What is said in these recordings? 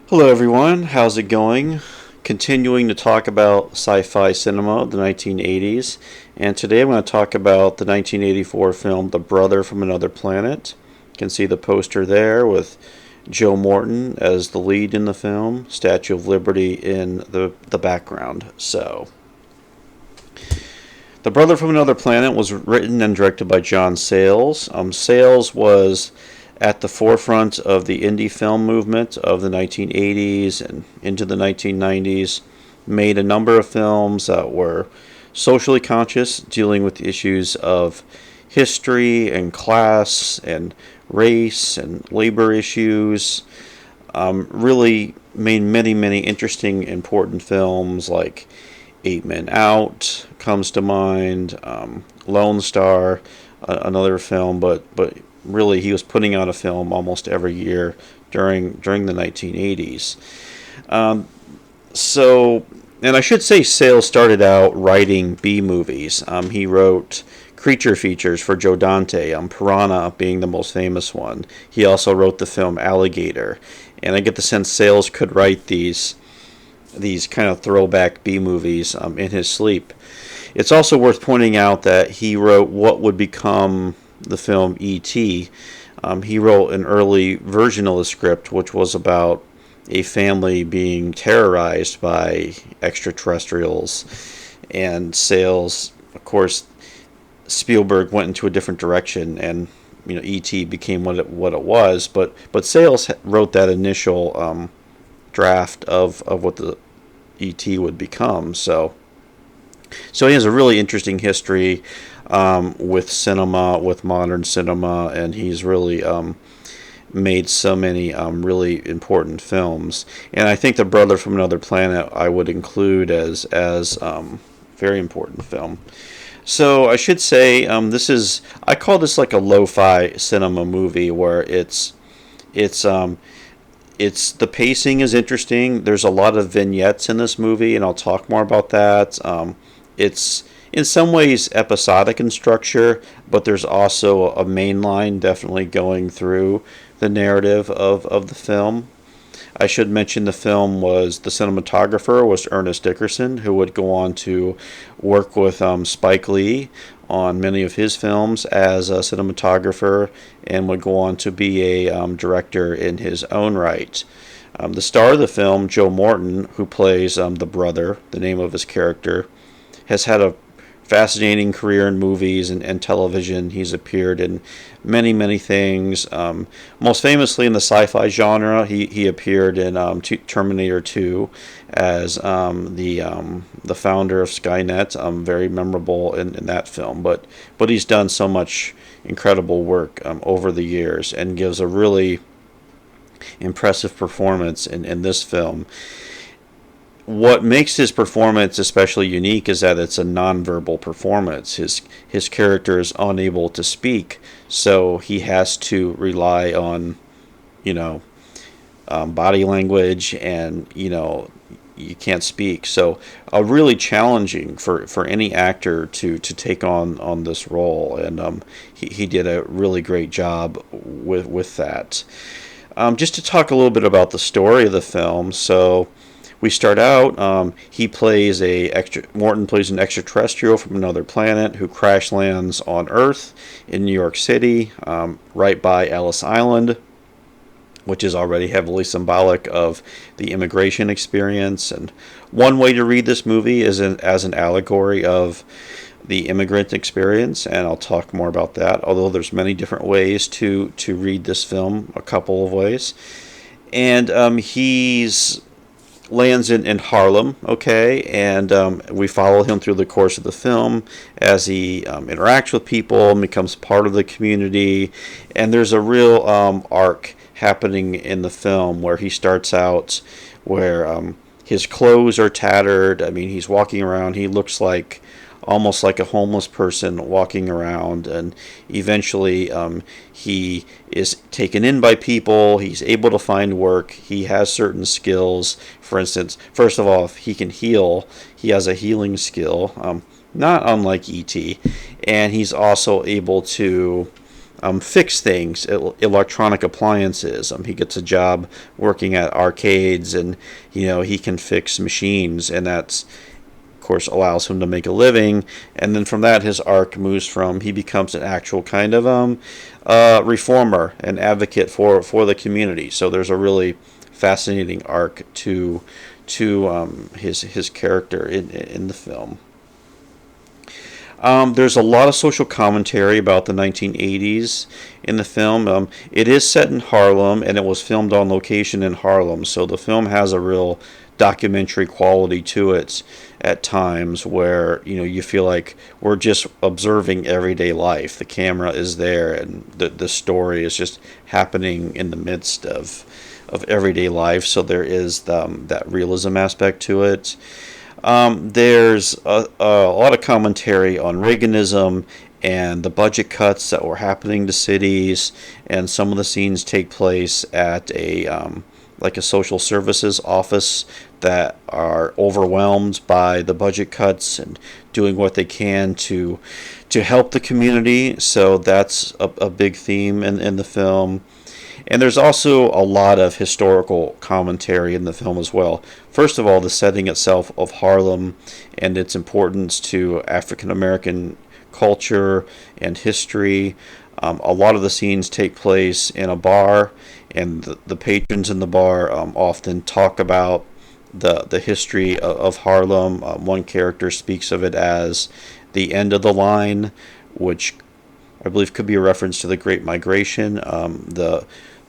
Hello, everyone. How's it going? Continuing to talk about sci-fi cinema of the 1980s, and today I'm going to talk about the 1984 film The Brother from Another Planet. You can see the poster there with Joe Morton as the lead in the film, Statue of Liberty in the background. The Brother from Another Planet was written and directed by John Sayles. Sayles was at the forefront of the indie film movement of the 1980s and into the 1990s, made a number of films that were socially conscious, dealing with issues of history and class and race and labor issues. Really made many, many interesting, important films like Eight Men Out comes to mind, Lone Star, another film, but really he was putting out a film almost every year during the 1980s. Um, so, and I should say, Sayles started out writing B movies. He wrote creature features for Joe Dante, Piranha being the most famous one. He also wrote the film Alligator, and I get the sense Sayles could write these kind of throwback B movies in his sleep. It's also worth pointing out that he wrote what would become the film E.T. He wrote an early version of the script, which was about a family being terrorized by extraterrestrials. And Sayles, of course, Spielberg went into a different direction, and E.T. became what it was. But Sayles wrote that initial draft of what the E.T. would become. So he has a really interesting history with cinema, with modern cinema, and he's really made so many really important films. And I think The Brother from Another Planet I would include as very important film. So I should say I call this like a lo-fi cinema movie where it's the pacing is interesting. There's a lot of vignettes in this movie, and I'll talk more about that. It's in some ways episodic in structure, but there's also a main line definitely going through the narrative of the film. I should mention the cinematographer was Ernest Dickerson, who would go on to work with Spike Lee on many of his films as a cinematographer, and would go on to be a director in his own right. The star of the film, Joe Morton, who plays the brother, the name of his character, has had a fascinating career in movies and television. He's appeared in many, many things. Most famously in the sci-fi genre, he appeared in Terminator 2 as the founder of Skynet. Very memorable in that film. But he's done so much incredible work over the years, and gives a really impressive performance in this film. What makes his performance especially unique is that it's a nonverbal performance. His character is unable to speak, so he has to rely on, body language, and you can't speak. So, really challenging for any actor to take on this role, and he did a really great job with that. Just to talk a little bit about the story of the film, so. We start out. Morton plays an extraterrestrial from another planet who crash lands on Earth in New York City, right by Ellis Island, which is already heavily symbolic of the immigration experience. And one way to read this movie is as an allegory of the immigrant experience, and I'll talk more about that. Although there's many different ways to read this film, a couple of ways, and he's lands in Harlem, okay, and we follow him through the course of the film as he interacts with people and becomes part of the community. And there's a real arc happening in the film where he starts out where his clothes are tattered. I mean, he's walking around, he looks like almost like a homeless person walking around, and eventually he is taken in by people. He's able to find work. He has certain skills. For instance, first of all, if he can heal, he has a healing skill, not unlike E.T., and he's also able to fix things, electronic appliances. He gets a job working at arcades, and he can fix machines, and that's of course allows him to make a living. And then from that, his arc moves from he becomes an actual kind of reformer and advocate for the community. So there's a really fascinating arc to his character in the film. There's a lot of social commentary about the 1980s in the film. It is set in Harlem, and it was filmed on location in Harlem, so the film has a real documentary quality to it at times, where you feel like we're just observing everyday life. The camera is there, and the story is just happening in the midst of everyday life. So there is that realism aspect to it. There's a lot of commentary on Reaganism and the budget cuts that were happening to cities, and some of the scenes take place at a social services office that are overwhelmed by the budget cuts and doing what they can to help the community. So that's a big theme in the film. And there's also a lot of historical commentary in the film as well. First of all, the setting itself of Harlem and its importance to African American culture and history. A lot of the scenes take place in a bar, and the patrons in the bar often talk about the history of Harlem. One character speaks of it as the end of the line, which I believe could be a reference to the Great Migration.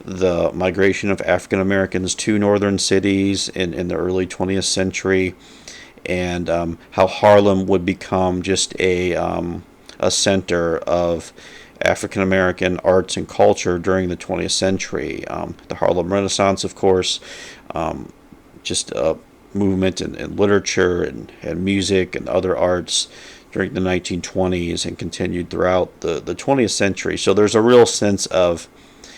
The migration of African Americans to northern cities in the early 20th century, and how Harlem would become just a center of African American arts and culture during the 20th century. The Harlem Renaissance, of course, just a movement in literature and music and other arts during the 1920s and continued throughout the 20th century. So there's a real sense of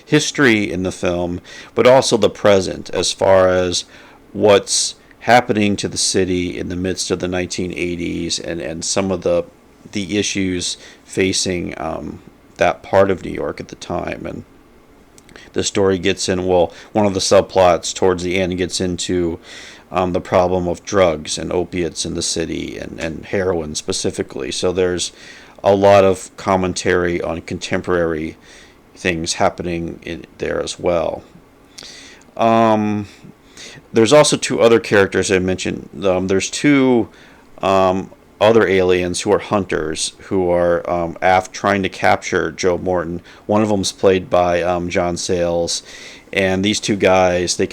history in the film, but also the present as far as what's happening to the city in the midst of the 1980s and some of the issues facing that part of New York at the time. And the story gets in, well, one of the subplots towards the end gets into the problem of drugs and opiates in the city, and heroin specifically. So there's a lot of commentary on contemporary things happening in there as well. There's also two other characters I mentioned. There's two other aliens who are hunters who are aft trying to capture Joe Morton. One of them's played by John Sayles, and these two guys, they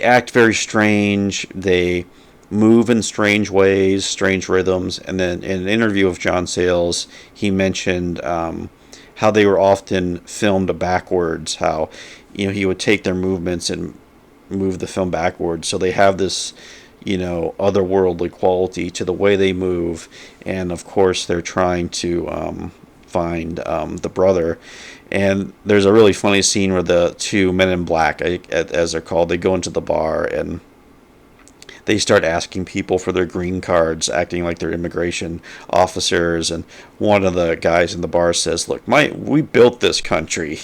act very strange. They move in strange ways, strange rhythms. And then in an interview with John Sayles, he mentioned how they were often filmed backwards. How he would take their movements and move the film backwards. So they have this otherworldly quality to the way they move. And of course, they're trying to find the brother. And there's a really funny scene where the two men in black, as they're called, they go into the bar and they start asking people for their green cards, acting like they're immigration officers. And one of the guys in the bar says, "Look, we built this country.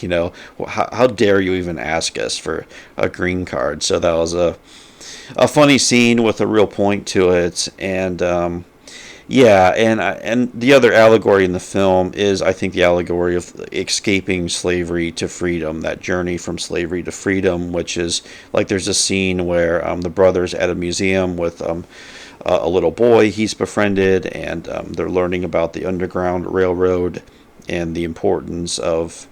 How dare you even ask us for a green card?" So that was a funny scene with a real point to it. And and the other allegory in the film is, I think, the allegory of escaping slavery to freedom, that journey from slavery to freedom, which is like there's a scene where the brother's at a museum with a little boy he's befriended, and they're learning about the Underground Railroad and the importance of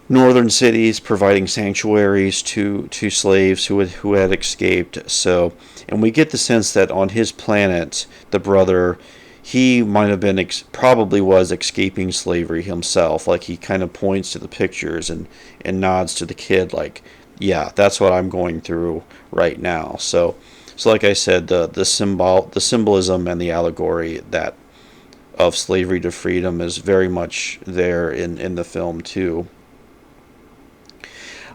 northern cities providing sanctuaries to slaves who had escaped. So, and we get the sense that on his planet, the brother, he might have been probably was escaping slavery himself. Like, he kind of points to the pictures and nods to the kid, like, yeah, that's what I'm going through right now. So like I said, the symbolism and the allegory that of slavery to freedom is very much there in the film too.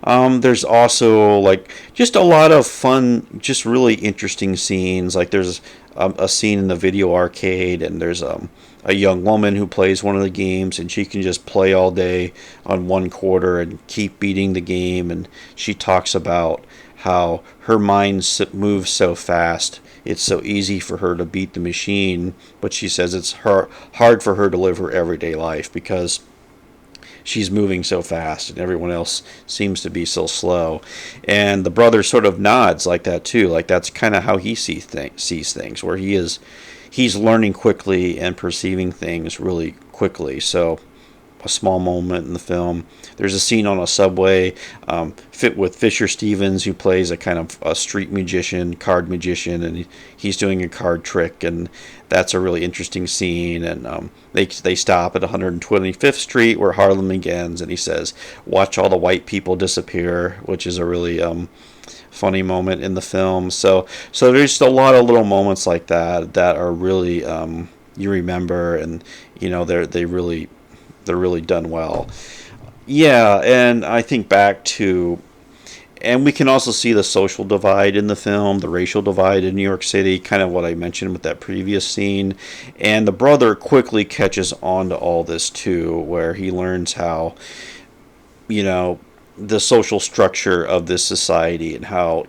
There's also just a lot of fun, just really interesting scenes. Like there's a scene in the video arcade, and there's a a young woman who plays one of the games, and she can just play all day on one quarter and keep beating the game. And she talks about how her mind moves so fast. It's so easy for her to beat the machine, but she says it's hard for her to live her everyday life because she's moving so fast and everyone else seems to be so slow. And the brother sort of nods like that too, like that's kind of how he sees things, where he's learning quickly and perceiving things really quickly. So a small moment in the film. There's a scene on a subway fit with Fisher Stevens, who plays a kind of a street magician, card magician, and he's doing a card trick, and that's a really interesting scene. And they stop at 125th Street where Harlem begins, and he says, "Watch all the white people disappear," which is a really funny moment in the film. So there's just a lot of little moments like that are really you remember, and they're really done well. Yeah, and I think back to, and we can also see the social divide in the film, the racial divide in New York City, kind of what I mentioned with that previous scene. And the brother quickly catches on to all this too, where he learns how, you know, the social structure of this society, and how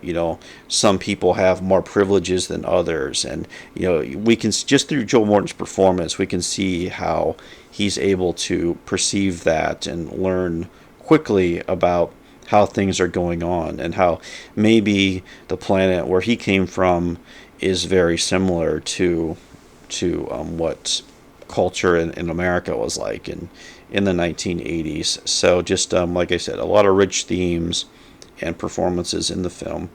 some people have more privileges than others. And we can, just through Joe Morton's performance, we can see how he's able to perceive that and learn quickly about how things are going on, and how maybe the planet where he came from is very similar to what culture in America was like in the 1980s. So just like I said, a lot of rich themes and performances in the film.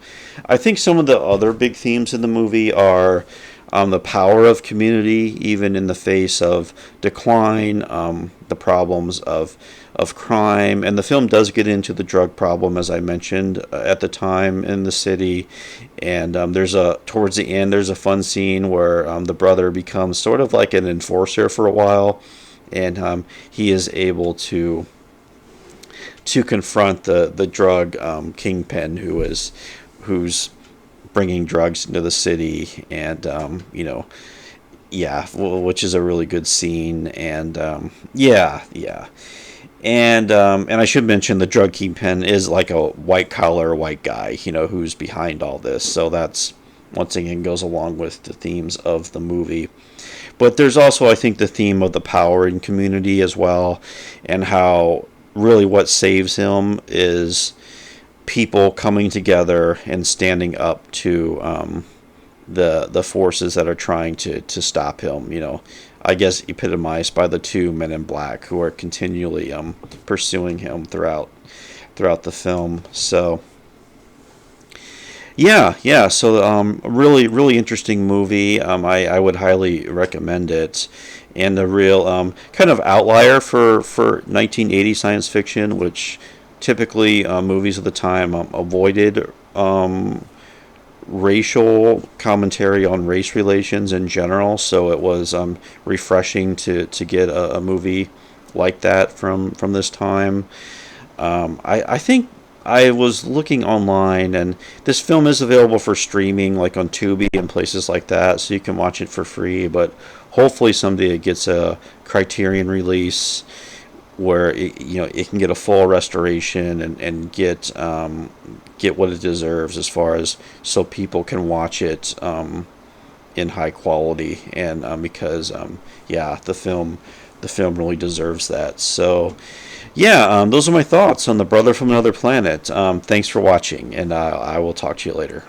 I think some of the other big themes in the movie are the power of community, even in the face of decline, the problems of crime, and the film does get into the drug problem, as I mentioned, at the time in the city. And towards the end, there's a fun scene where the brother becomes sort of like an enforcer for a while, and he is able to confront the drug kingpin who's bringing drugs into the city. And which is a really good scene. And and I should mention the drug kingpin is like a white collar white guy, who's behind all this. So that's, once again, goes along with the themes of the movie. But there's also, I think, the theme of the power in community as well, and how really what saves him is people coming together and standing up to the forces that are trying to stop him. I guess epitomized by the two men in black who are continually pursuing him throughout the film. So yeah. So really, really interesting movie. I would highly recommend it, and a real kind of outlier for 1980 science fiction, which typically movies of the time avoided racial commentary on race relations in general. So it was refreshing to get a movie like that from this time. I think I was looking online, and this film is available for streaming, like on Tubi and places like that, so you can watch it for free. But hopefully someday it gets a Criterion release where it can get a full restoration and get what it deserves, as far as so people can watch it in high quality. And because the film really deserves that. So those are my thoughts on The Brother from Another Planet. Thanks for watching, and I will talk to you later.